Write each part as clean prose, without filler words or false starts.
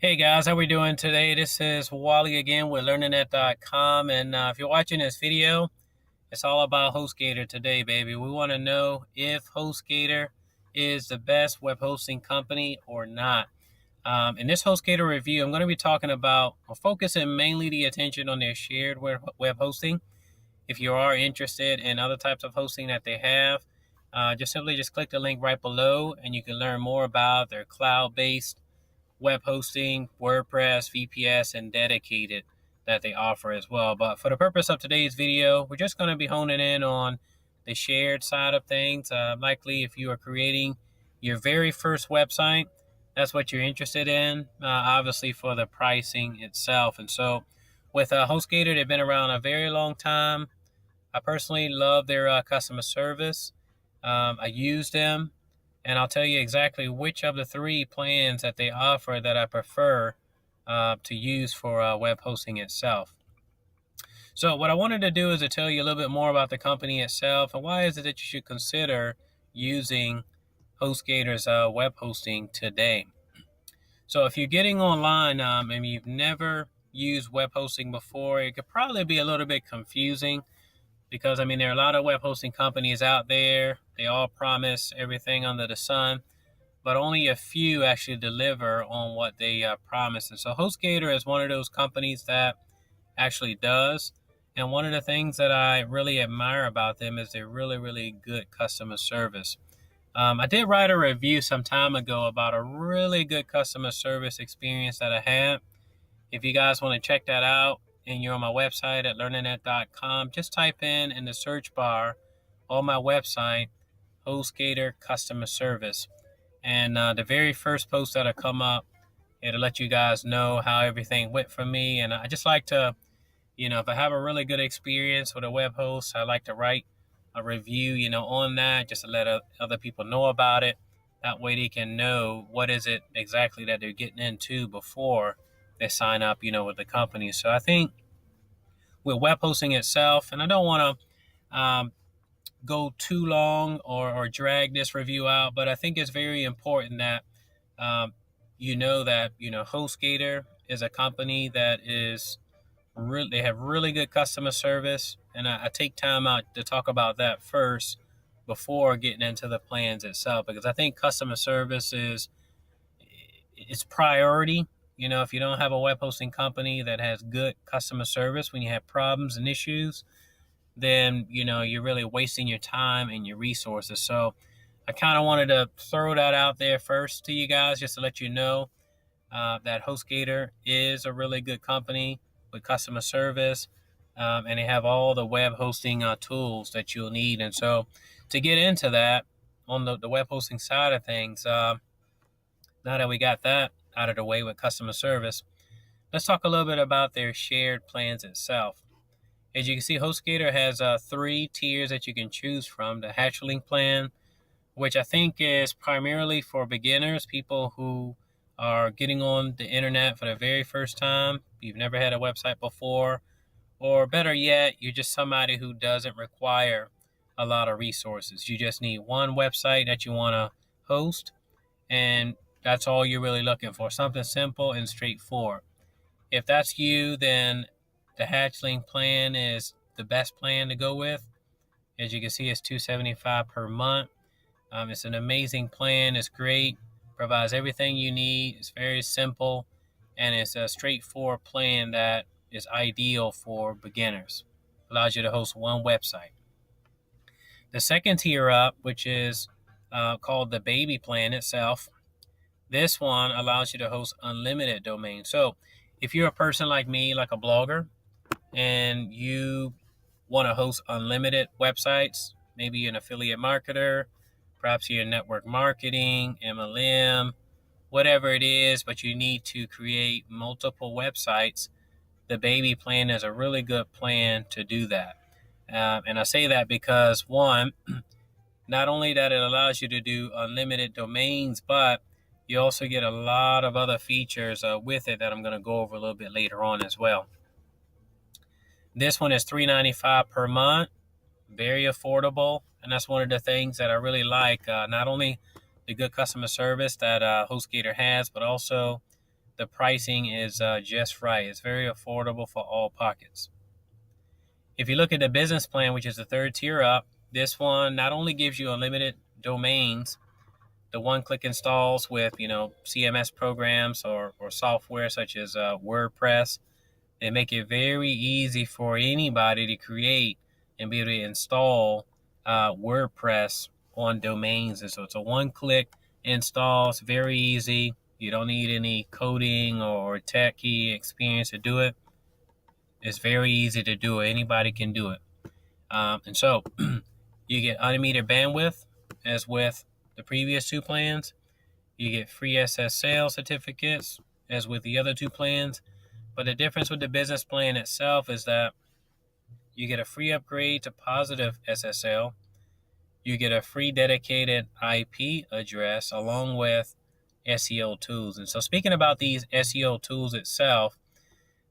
Hey guys, how we doing today? This is Wally again with LearningNet.com, and if you're watching this video, it's all about Hostgator today, baby. We want to know if Hostgator is the best web hosting company or not. In this Hostgator review, I'm going to be talking about or focusing mainly the attention on their shared web hosting. If you are interested in other types of hosting that they have, just click the link right below, and you can learn more about their cloud-based web hosting, WordPress, VPS, and dedicated that they offer as well. But for the purpose of today's video, we're just going to be honing in on the shared side of things. Likely, if you are creating your very first website, that's what you're interested in, obviously for the pricing itself. And so with HostGator, they've been around a very long time. I personally love their customer service. I use them, and I'll tell you exactly which of the three plans that they offer that I prefer to use for web hosting itself. So what I wanted to do is to tell you a little bit more about the company itself and why is it that you should consider using HostGator's web hosting today. So if you're getting online and you've never used web hosting before, it could probably be a little bit confusing because there are a lot of web hosting companies out there. They all promise everything under the sun, but only a few actually deliver on what they promise. And so HostGator is one of those companies that actually does. And one of the things that I really admire about them is their really, really good customer service. I did write a review some time ago about a really good customer service experience that I had. If you guys want to check that out and you're on my website at learningnet.com, just type in the search bar on my website, HostGator customer service. And the very first post that'll come up, it'll let you guys know how everything went for me. And I just like to, if I have a really good experience with a web host, I like to write a review, on that just to let other people know about it. That way they can know what is it exactly that they're getting into before they sign up, with the company. So I think with web hosting itself, and I don't want to go too long or drag this review out, but I think it's very important that HostGator is a company that is really, they have really good customer service, and I take time out to talk about that first before getting into the plans itself, because I think customer service is it's priority. If you don't have a web hosting company that has good customer service when you have problems and issues, then you're really wasting your time and your resources. So I kind of wanted to throw that out there first to you guys just to let you know that HostGator is a really good company with customer service, and they have all the web hosting tools that you'll need. And so to get into that on the web hosting side of things, now that we got that out of the way with customer service, let's talk a little bit about their shared plans itself. As you can see, HostGator has three tiers that you can choose from. The Hatchling plan, which I think is primarily for beginners, people who are getting on the internet for the very first time. You've never had a website before, or better yet, you're just somebody who doesn't require a lot of resources. You just need one website that you want to host, and that's all you're really looking for, something simple and straightforward. If that's you, then the Hatchling plan is the best plan to go with. As you can see, it's $275 per month. It's an amazing plan. It's great. Provides everything you need. It's very simple, and it's a straightforward plan that is ideal for beginners. Allows you to host one website. The second tier up, which is called the Baby plan itself, this one allows you to host unlimited domains. So if you're a person like me, like a blogger, and you want to host unlimited websites, maybe you're an affiliate marketer, perhaps you're in network marketing, MLM, whatever it is, but you need to create multiple websites, the Baby plan is a really good plan to do that. And I say that because, one, not only that it allows you to do unlimited domains, but you also get a lot of other features with it that I'm going to go over a little bit later on as well. This one is $395 per month, very affordable, and that's one of the things that I really like. Not only the good customer service that HostGator has, but also the pricing is just right. It's very affordable for all pockets. If you look at the business plan, which is the third tier up, this one not only gives you unlimited domains, the one-click installs with CMS programs or software such as WordPress. They make it very easy for anybody to create and be able to install WordPress on domains. And so it's a one-click install. It's very easy. You don't need any coding or techie experience to do it. It's very easy to do it. Anybody can do it. And so you get unlimited bandwidth, as with the previous two plans. You get free SSL certificates, as with the other two plans. But the difference with the business plan itself is that you get a free upgrade to positive SSL. You get a free dedicated IP address along with SEO tools. And so speaking about these SEO tools itself,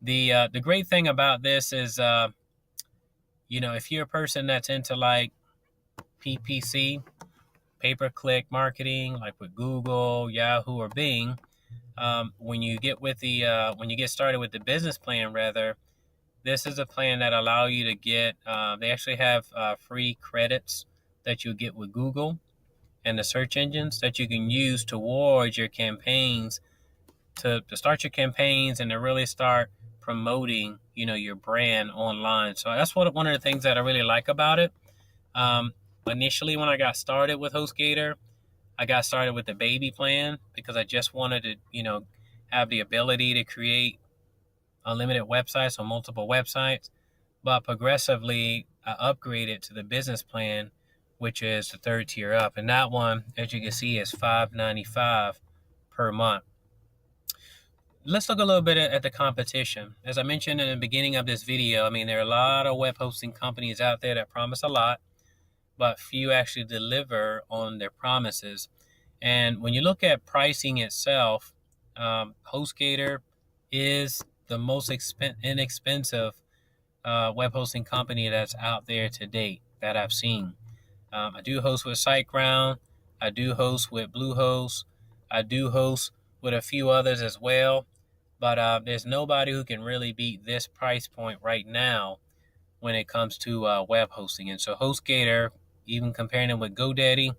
the great thing about this is, if you're a person that's into like PPC, pay-per-click marketing, like with Google, Yahoo, or Bing, when you get started with the business plan, rather, this is a plan that allow you to get. They actually have free credits that you get with Google and the search engines that you can use towards your campaigns to start your campaigns and to really start promoting, your brand online. So that's one of the things that I really like about it. Initially, when I got started with HostGator, I got started with the baby plan because I just wanted to, have the ability to create unlimited websites on multiple websites. But progressively, I upgraded to the business plan, which is the third tier up. And that one, as you can see, is $5.95 per month. Let's look a little bit at the competition. As I mentioned in the beginning of this video, there are a lot of web hosting companies out there that promise a lot, but few actually deliver on their promises. And when you look at pricing itself, HostGator is the most inexpensive web hosting company that's out there to date that I've seen. I do host with SiteGround. I do host with Bluehost. I do host with a few others as well. But there's nobody who can really beat this price point right now when it comes to web hosting. And so HostGator, even comparing them with GoDaddy,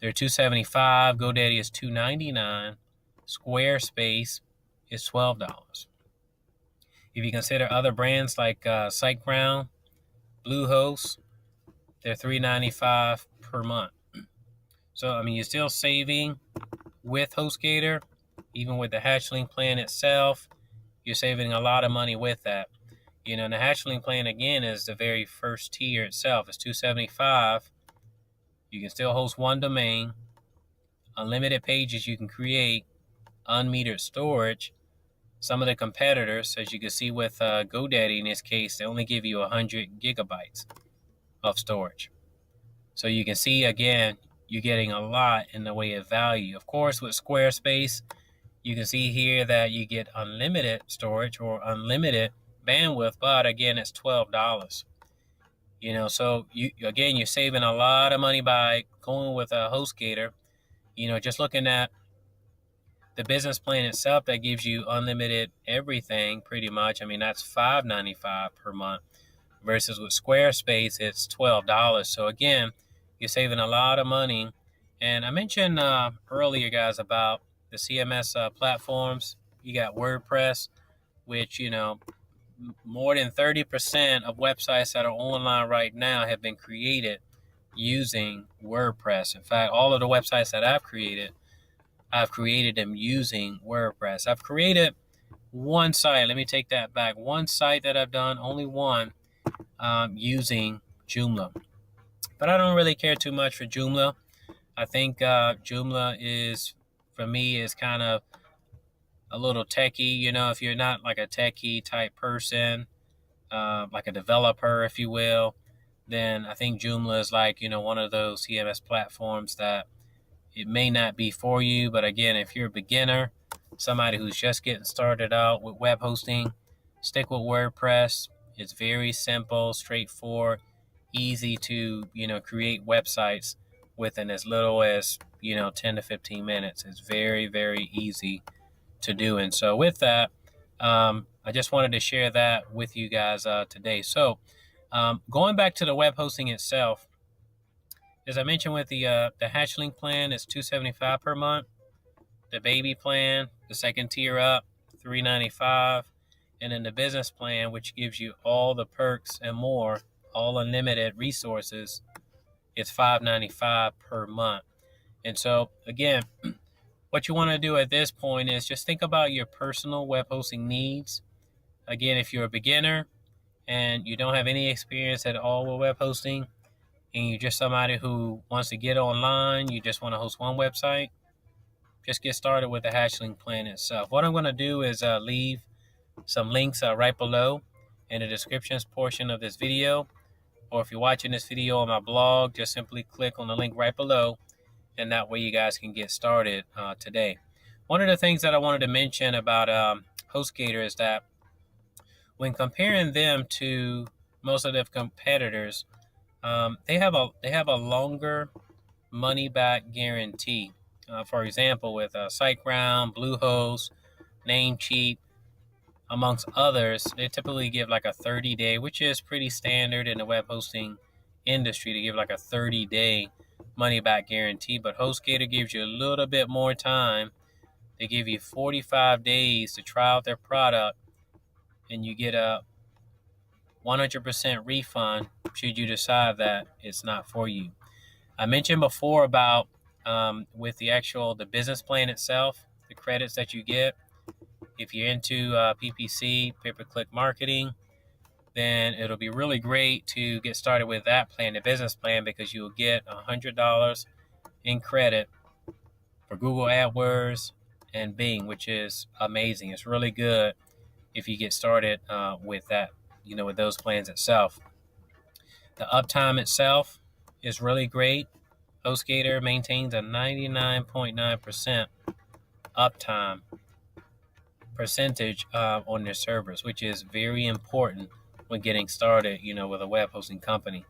they're $275. GoDaddy is $299. Squarespace is $12. If you consider other brands like SiteGround, Bluehost, they're $395 per month. So, you're still saving with HostGator. Even with the Hatchling plan itself, you're saving a lot of money with that. And the Hatchling plan, again, is the very first tier itself. It's $275. You can still host one domain, unlimited pages you can create, unmetered storage. Some of the competitors, as you can see with GoDaddy in this case, they only give you 100 gigabytes of storage. So you can see, again, you're getting a lot in the way of value. Of course, with Squarespace, you can see here that you get unlimited storage or unlimited bandwidth, but again, it's $12. So you're saving a lot of money by going with a HostGator. Just looking at the business plan itself, that gives you unlimited everything pretty much. That's $5.95 per month versus with Squarespace, it's $12. So again, you're saving a lot of money. And I mentioned earlier, guys, about the CMS platforms. You got WordPress, which, more than 30% of websites that are online right now have been created using WordPress. In fact, all of the websites that I've created them using WordPress. I've created one site. Let me take that back. One site that I've done, only one, using Joomla. But I don't really care too much for Joomla. I think Joomla is, for me, is kind of a little techie. If you're not like a techie type person, like a developer, if you will, then I think Joomla is like, one of those CMS platforms that it may not be for you. But again, if you're a beginner, somebody who's just getting started out with web hosting, stick with WordPress. It's very simple, straightforward, easy to, create websites within as little as, 10 to 15 minutes. It's very, very easy to do. And so with that, I just wanted to share that with you guys today. So going back to the web hosting itself, as I mentioned with the Hatchling plan, is $275 per month. The baby plan, the second tier up, $395, and then the business plan, which gives you all the perks and more, all unlimited resources, it's $595 per month. And so again, what you want to do at this point is just think about your personal web hosting needs. Again, if you're a beginner and you don't have any experience at all with web hosting, and you're just somebody who wants to get online, you just want to host one website, just get started with the Hatchling plan itself. What I'm going to do is leave some links right below in the descriptions portion of this video. Or if you're watching this video on my blog, just simply click on the link right below, and that way you guys can get started today. One of the things that I wanted to mention about Hostgator is that when comparing them to most of their competitors, they have a longer money back guarantee. For example, with SiteGround, Bluehost, Namecheap, amongst others, they typically give like a 30-day, which is pretty standard in the web hosting industry, to give like a 30-day money back guarantee. But Hostgator gives you a little bit more time. They give you 45 days to try out their product, and you get a 100% refund should you decide that it's not for you. I mentioned before about with the business plan itself, the credits that you get. If you're into PPC, pay-per-click marketing, then it'll be really great to get started with that plan, the business plan, because you'll get $100 in credit for Google AdWords and Bing, which is amazing. It's really good if you get started with that, with those plans itself. The uptime itself is really great. Hostgator maintains a 99.9% uptime percentage on their servers, which is very important when getting started, with a web hosting company.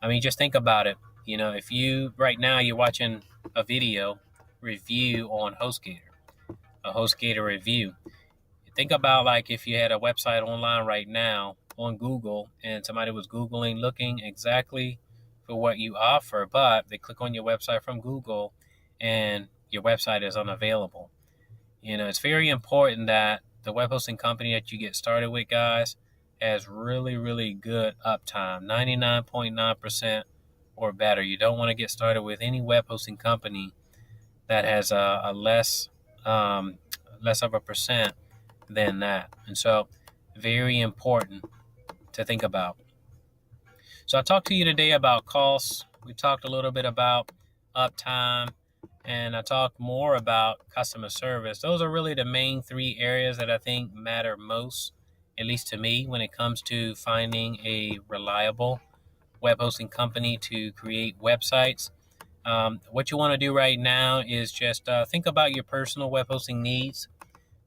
I mean, just think about it. If right now you're watching a video review on Hostgator, a Hostgator review. Think about like if you had a website online right now on Google and somebody was Googling looking exactly for what you offer, but they click on your website from Google and your website is unavailable. It's very important that the web hosting company that you get started with, guys, has really, really good uptime, 99.9% or better. You don't want to get started with any web hosting company that has a less of a percent than that. And so very important to think about. So I talked to you today about costs. We talked a little bit about uptime, and I talked more about customer service. Those are really the main three areas that I think matter most, at least to me, when it comes to finding a reliable web hosting company to create websites. What you want to do right now is just think about your personal web hosting needs.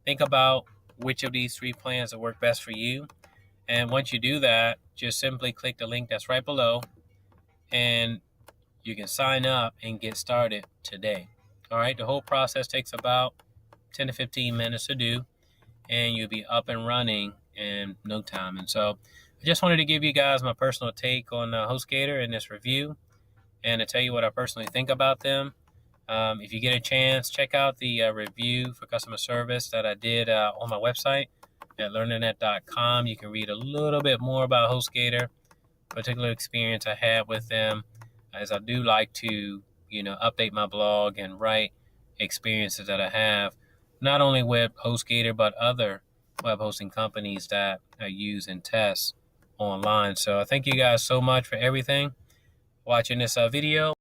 Think about which of these three plans will work best for you. And once you do that, just simply click the link that's right below, and you can sign up and get started today. All right, the whole process takes about 10 to 15 minutes to do, and you'll be up and running in no time. And so I just wanted to give you guys my personal take on Hostgator in this review, and to tell you what I personally think about them. If you get a chance, check out the review for customer service that I did on my website at learningnet.com. You can read a little bit more about Hostgator, particular experience I had with them, as I do like to, update my blog and write experiences that I have, not only with Hostgator, but other web hosting companies that I use and test online. So I thank you guys so much for everything, watching this video.